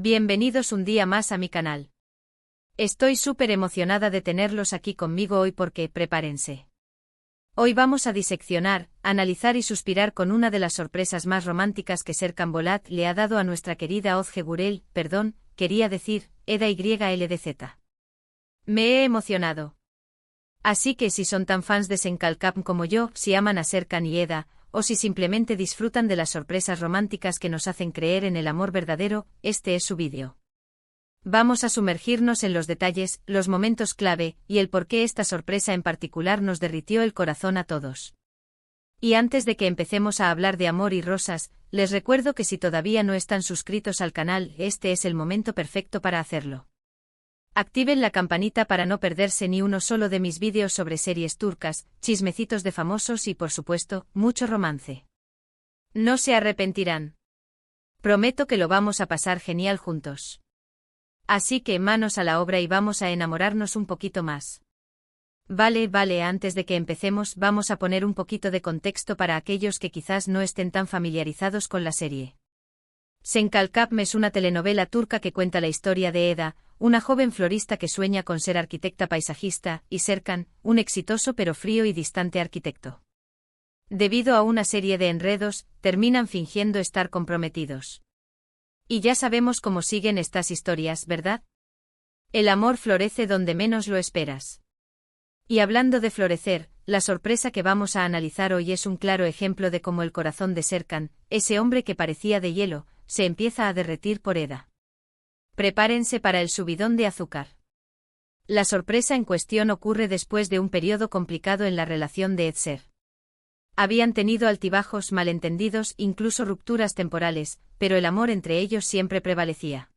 Bienvenidos un día más a mi canal. Estoy súper emocionada de tenerlos aquí conmigo hoy porque, prepárense. Hoy vamos a diseccionar, analizar y suspirar con una de las sorpresas más románticas que Serkan Bolat le ha dado a nuestra querida Özge Gürel, quería decir, Eda YLDZ. Me he emocionado. Así que si son tan fans de Senkalkap como yo, si aman a Serkan y Eda, o si simplemente disfrutan de las sorpresas románticas que nos hacen creer en el amor verdadero, este es su vídeo. Vamos a sumergirnos en los detalles, los momentos clave, y el por qué esta sorpresa en particular nos derritió el corazón a todos. Y antes de que empecemos a hablar de amor y rosas, les recuerdo que si todavía no están suscritos al canal, este es el momento perfecto para hacerlo. Activen la campanita para no perderse ni uno solo de mis vídeos sobre series turcas, chismecitos de famosos y por supuesto, mucho romance. No se arrepentirán. Prometo que lo vamos a pasar genial juntos. Así que manos a la obra y vamos a enamorarnos un poquito más. Vale, antes de que empecemos vamos a poner un poquito de contexto para aquellos que quizás no estén tan familiarizados con la serie. Senkalkap es una telenovela turca que cuenta la historia de Eda, una joven florista que sueña con ser arquitecta paisajista, y Serkan, un exitoso pero frío y distante arquitecto. Debido a una serie de enredos, terminan fingiendo estar comprometidos. Y ya sabemos cómo siguen estas historias, ¿verdad? El amor florece donde menos lo esperas. Y hablando de florecer, la sorpresa que vamos a analizar hoy es un claro ejemplo de cómo el corazón de Serkan, ese hombre que parecía de hielo, se empieza a derretir por Eda. Prepárense para el subidón de azúcar. La sorpresa en cuestión ocurre después de un periodo complicado en la relación de Edser. Habían tenido altibajos, malentendidos, incluso rupturas temporales, pero el amor entre ellos siempre prevalecía.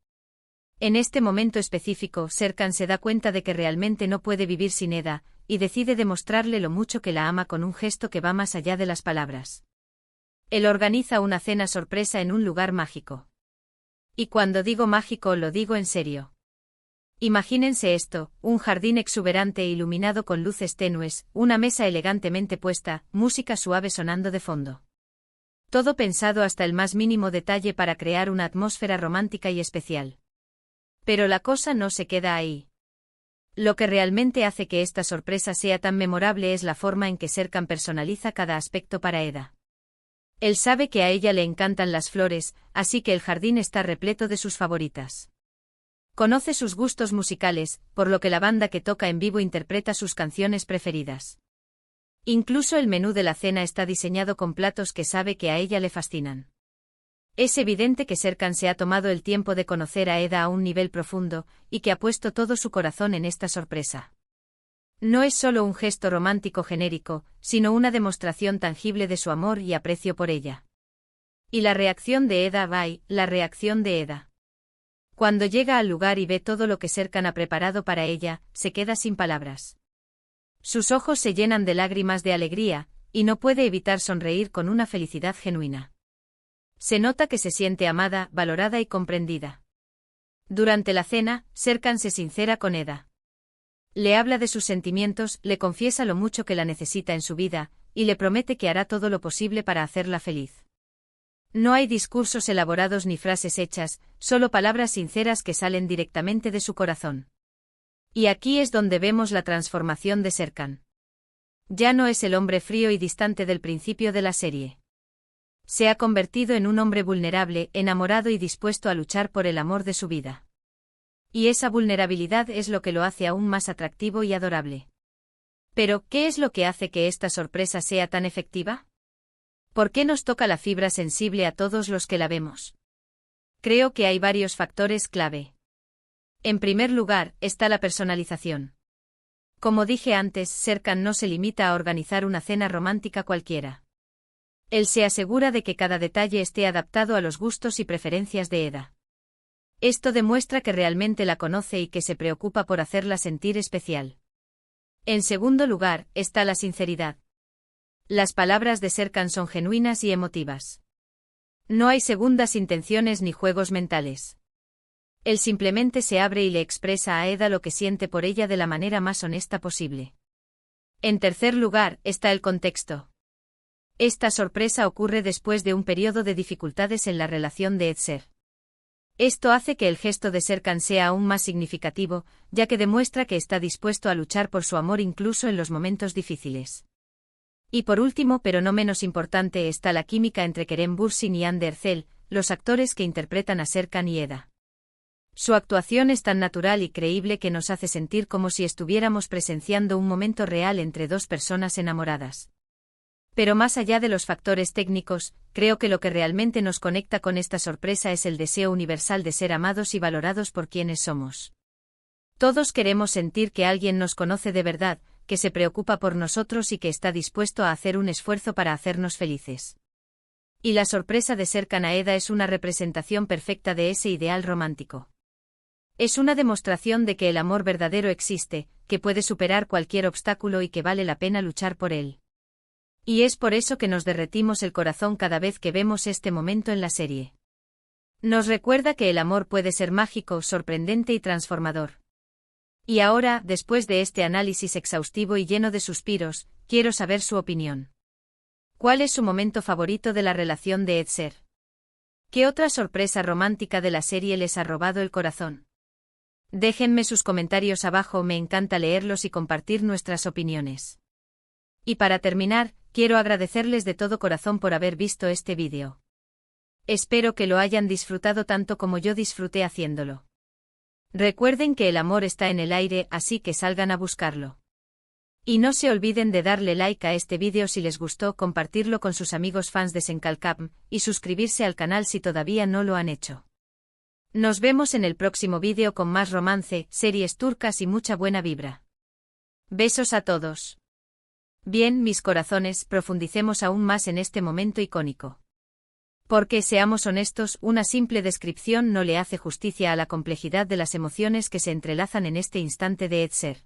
En este momento específico, Serkan se da cuenta de que realmente no puede vivir sin Eda, y decide demostrarle lo mucho que la ama con un gesto que va más allá de las palabras. Él organiza una cena sorpresa en un lugar mágico. Y cuando digo mágico lo digo en serio. Imagínense esto, un jardín exuberante e iluminado con luces tenues, una mesa elegantemente puesta, música suave sonando de fondo. Todo pensado hasta el más mínimo detalle para crear una atmósfera romántica y especial. Pero la cosa no se queda ahí. Lo que realmente hace que esta sorpresa sea tan memorable es la forma en que Serkan personaliza cada aspecto para Eda. Él sabe que a ella le encantan las flores, así que el jardín está repleto de sus favoritas. Conoce sus gustos musicales, por lo que la banda que toca en vivo interpreta sus canciones preferidas. Incluso el menú de la cena está diseñado con platos que sabe que a ella le fascinan. Es evidente que Serkan se ha tomado el tiempo de conocer a Eda a un nivel profundo, y que ha puesto todo su corazón en esta sorpresa. No es solo un gesto romántico genérico, sino una demostración tangible de su amor y aprecio por ella. Y la reacción de Eda, la reacción de Eda. Cuando llega al lugar y ve todo lo que Serkan ha preparado para ella, se queda sin palabras. Sus ojos se llenan de lágrimas de alegría, y no puede evitar sonreír con una felicidad genuina. Se nota que se siente amada, valorada y comprendida. Durante la cena, Serkan se sincera con Eda. Le habla de sus sentimientos, le confiesa lo mucho que la necesita en su vida, y le promete que hará todo lo posible para hacerla feliz. No hay discursos elaborados ni frases hechas, solo palabras sinceras que salen directamente de su corazón. Y aquí es donde vemos la transformación de Serkan. Ya no es el hombre frío y distante del principio de la serie. Se ha convertido en un hombre vulnerable, enamorado y dispuesto a luchar por el amor de su vida. Y esa vulnerabilidad es lo que lo hace aún más atractivo y adorable. Pero, ¿qué es lo que hace que esta sorpresa sea tan efectiva? ¿Por qué nos toca la fibra sensible a todos los que la vemos? Creo que hay varios factores clave. En primer lugar, está la personalización. Como dije antes, Serkan no se limita a organizar una cena romántica cualquiera. Él se asegura de que cada detalle esté adaptado a los gustos y preferencias de Eda. Esto demuestra que realmente la conoce y que se preocupa por hacerla sentir especial. En segundo lugar, está la sinceridad. Las palabras de Serkan son genuinas y emotivas. No hay segundas intenciones ni juegos mentales. Él simplemente se abre y le expresa a Eda lo que siente por ella de la manera más honesta posible. En tercer lugar, está el contexto. Esta sorpresa ocurre después de un periodo de dificultades en la relación de Edser. Esto hace que el gesto de Serkan sea aún más significativo, ya que demuestra que está dispuesto a luchar por su amor incluso en los momentos difíciles. Y por último, pero no menos importante, está la química entre Kerem Bürsin y Hande Erçel, los actores que interpretan a Serkan y Eda. Su actuación es tan natural y creíble que nos hace sentir como si estuviéramos presenciando un momento real entre dos personas enamoradas. Pero más allá de los factores técnicos, creo que lo que realmente nos conecta con esta sorpresa es el deseo universal de ser amados y valorados por quienes somos. Todos queremos sentir que alguien nos conoce de verdad, que se preocupa por nosotros y que está dispuesto a hacer un esfuerzo para hacernos felices. Y la sorpresa de Serkan a Eda es una representación perfecta de ese ideal romántico. Es una demostración de que el amor verdadero existe, que puede superar cualquier obstáculo y que vale la pena luchar por él. Y es por eso que nos derretimos el corazón cada vez que vemos este momento en la serie. Nos recuerda que el amor puede ser mágico, sorprendente y transformador. Y ahora, después de este análisis exhaustivo y lleno de suspiros, quiero saber su opinión. ¿Cuál es su momento favorito de la relación de Ed-Ser? ¿Qué otra sorpresa romántica de la serie les ha robado el corazón? Déjenme sus comentarios abajo, me encanta leerlos y compartir nuestras opiniones. Y para terminar, quiero agradecerles de todo corazón por haber visto este vídeo. Espero que lo hayan disfrutado tanto como yo disfruté haciéndolo. Recuerden que el amor está en el aire, así que salgan a buscarlo. Y no se olviden de darle like a este vídeo si les gustó, compartirlo con sus amigos fans de Senkalkam, y suscribirse al canal si todavía no lo han hecho. Nos vemos en el próximo vídeo con más romance, series turcas y mucha buena vibra. Besos a todos. Bien, mis corazones, profundicemos aún más en este momento icónico. Porque, seamos honestos, una simple descripción no le hace justicia a la complejidad de las emociones que se entrelazan en este instante de Ed-Ser.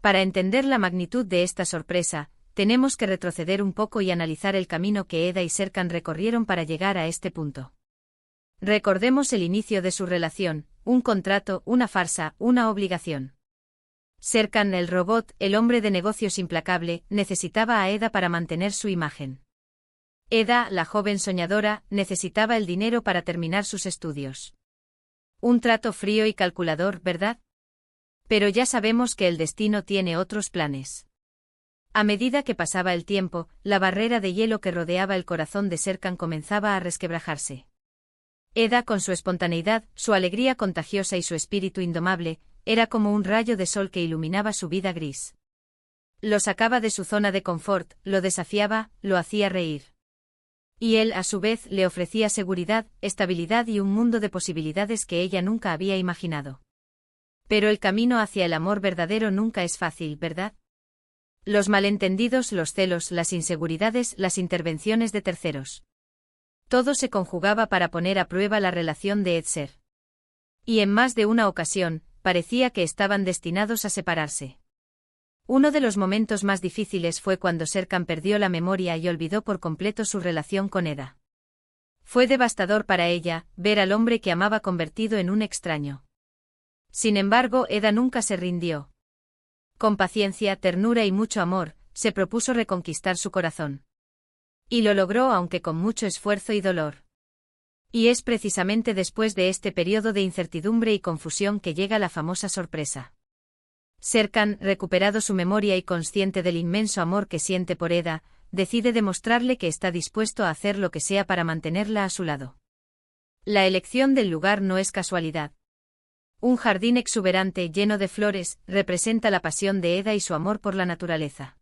Para entender la magnitud de esta sorpresa, tenemos que retroceder un poco y analizar el camino que Eda y Serkan recorrieron para llegar a este punto. Recordemos el inicio de su relación, un contrato, una farsa, una obligación. Serkan, el robot, el hombre de negocios implacable, necesitaba a Eda para mantener su imagen. Eda, la joven soñadora, necesitaba el dinero para terminar sus estudios. Un trato frío y calculador, ¿verdad? Pero ya sabemos que el destino tiene otros planes. A medida que pasaba el tiempo, la barrera de hielo que rodeaba el corazón de Serkan comenzaba a resquebrajarse. Eda, con su espontaneidad, su alegría contagiosa y su espíritu indomable, era como un rayo de sol que iluminaba su vida gris. Lo sacaba de su zona de confort, lo desafiaba, lo hacía reír. Y él, a su vez, le ofrecía seguridad, estabilidad y un mundo de posibilidades que ella nunca había imaginado. Pero el camino hacia el amor verdadero nunca es fácil, ¿verdad? Los malentendidos, los celos, las inseguridades, las intervenciones de terceros. Todo se conjugaba para poner a prueba la relación de Ed-Ser. Y en más de una ocasión, parecía que estaban destinados a separarse. Uno de los momentos más difíciles fue cuando Serkan perdió la memoria y olvidó por completo su relación con Eda. Fue devastador para ella, ver al hombre que amaba convertido en un extraño. Sin embargo, Eda nunca se rindió. Con paciencia, ternura y mucho amor, se propuso reconquistar su corazón. Y lo logró, aunque con mucho esfuerzo y dolor. Y es precisamente después de este periodo de incertidumbre y confusión que llega la famosa sorpresa. Serkan, recuperado su memoria y consciente del inmenso amor que siente por Eda, decide demostrarle que está dispuesto a hacer lo que sea para mantenerla a su lado. La elección del lugar no es casualidad. Un jardín exuberante lleno de flores representa la pasión de Eda y su amor por la naturaleza.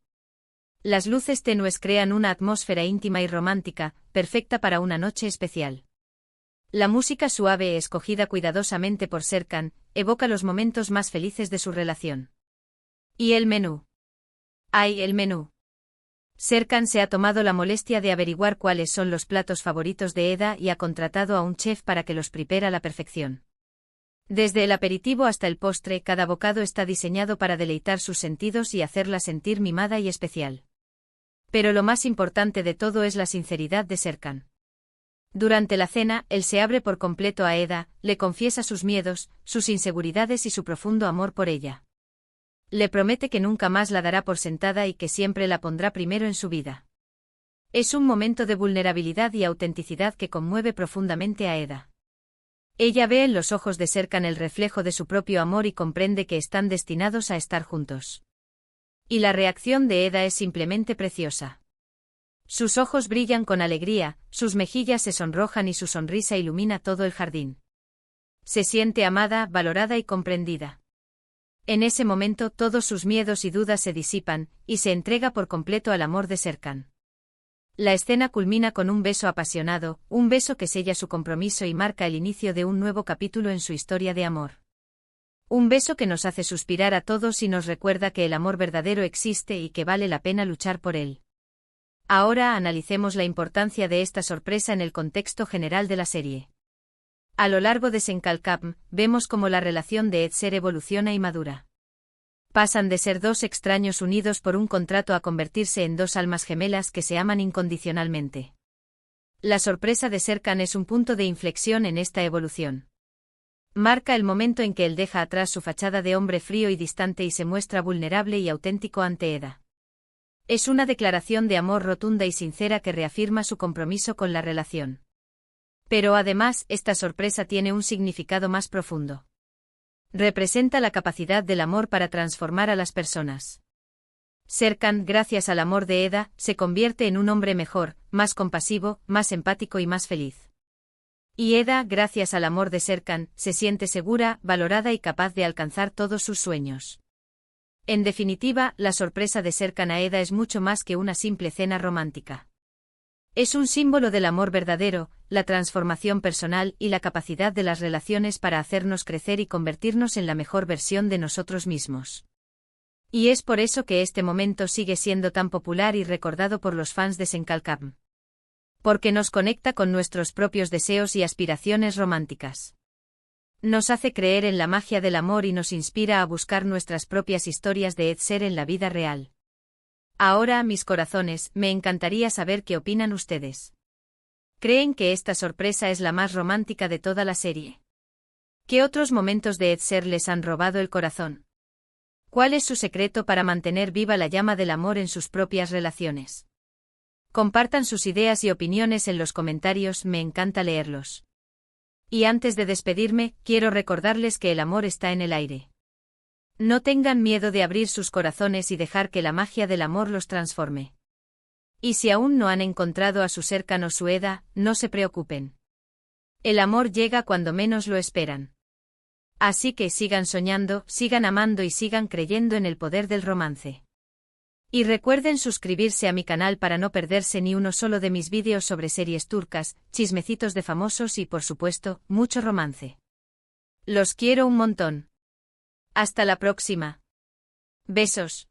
Las luces tenues crean una atmósfera íntima y romántica, perfecta para una noche especial. La música suave, escogida cuidadosamente por Serkan, evoca los momentos más felices de su relación. ¿Y el menú? ¡Ay, el menú! Serkan se ha tomado la molestia de averiguar cuáles son los platos favoritos de Eda y ha contratado a un chef para que los prepare a la perfección. Desde el aperitivo hasta el postre, cada bocado está diseñado para deleitar sus sentidos y hacerla sentir mimada y especial. Pero lo más importante de todo es la sinceridad de Serkan. Durante la cena, él se abre por completo a Eda, le confiesa sus miedos, sus inseguridades y su profundo amor por ella. Le promete que nunca más la dará por sentada y que siempre la pondrá primero en su vida. Es un momento de vulnerabilidad y autenticidad que conmueve profundamente a Eda. Ella ve en los ojos de Serkan el reflejo de su propio amor y comprende que están destinados a estar juntos. Y la reacción de Eda es simplemente preciosa. Sus ojos brillan con alegría, sus mejillas se sonrojan y su sonrisa ilumina todo el jardín. Se siente amada, valorada y comprendida. En ese momento todos sus miedos y dudas se disipan, y se entrega por completo al amor de Serkan. La escena culmina con un beso apasionado, un beso que sella su compromiso y marca el inicio de un nuevo capítulo en su historia de amor. Un beso que nos hace suspirar a todos y nos recuerda que el amor verdadero existe y que vale la pena luchar por él. Ahora analicemos la importancia de esta sorpresa en el contexto general de la serie. A lo largo de Senkalkam, vemos cómo la relación de Edser evoluciona y madura. Pasan de ser dos extraños unidos por un contrato a convertirse en dos almas gemelas que se aman incondicionalmente. La sorpresa de Serkan es un punto de inflexión en esta evolución. Marca el momento en que él deja atrás su fachada de hombre frío y distante y se muestra vulnerable y auténtico ante Eda. Es una declaración de amor rotunda y sincera que reafirma su compromiso con la relación. Pero además, esta sorpresa tiene un significado más profundo. Representa la capacidad del amor para transformar a las personas. Serkan, gracias al amor de Eda, se convierte en un hombre mejor, más compasivo, más empático y más feliz. Y Eda, gracias al amor de Serkan, se siente segura, valorada y capaz de alcanzar todos sus sueños. En definitiva, la sorpresa de Serkan a Eda es mucho más que una simple cena romántica. Es un símbolo del amor verdadero, la transformación personal y la capacidad de las relaciones para hacernos crecer y convertirnos en la mejor versión de nosotros mismos. Y es por eso que este momento sigue siendo tan popular y recordado por los fans de Senkalkam. Porque nos conecta con nuestros propios deseos y aspiraciones románticas. Nos hace creer en la magia del amor y nos inspira a buscar nuestras propias historias de Edser en la vida real. Ahora, mis corazones, me encantaría saber qué opinan ustedes. ¿Creen que esta sorpresa es la más romántica de toda la serie? ¿Qué otros momentos de Edser les han robado el corazón? ¿Cuál es su secreto para mantener viva la llama del amor en sus propias relaciones? Compartan sus ideas y opiniones en los comentarios, me encanta leerlos. Y antes de despedirme, quiero recordarles que el amor está en el aire. No tengan miedo de abrir sus corazones y dejar que la magia del amor los transforme. Y si aún no han encontrado a su Serkan o su Eda, no se preocupen. El amor llega cuando menos lo esperan. Así que sigan soñando, sigan amando y sigan creyendo en el poder del romance. Y recuerden suscribirse a mi canal para no perderse ni uno solo de mis vídeos sobre series turcas, chismecitos de famosos y por supuesto, mucho romance. Los quiero un montón. Hasta la próxima. Besos.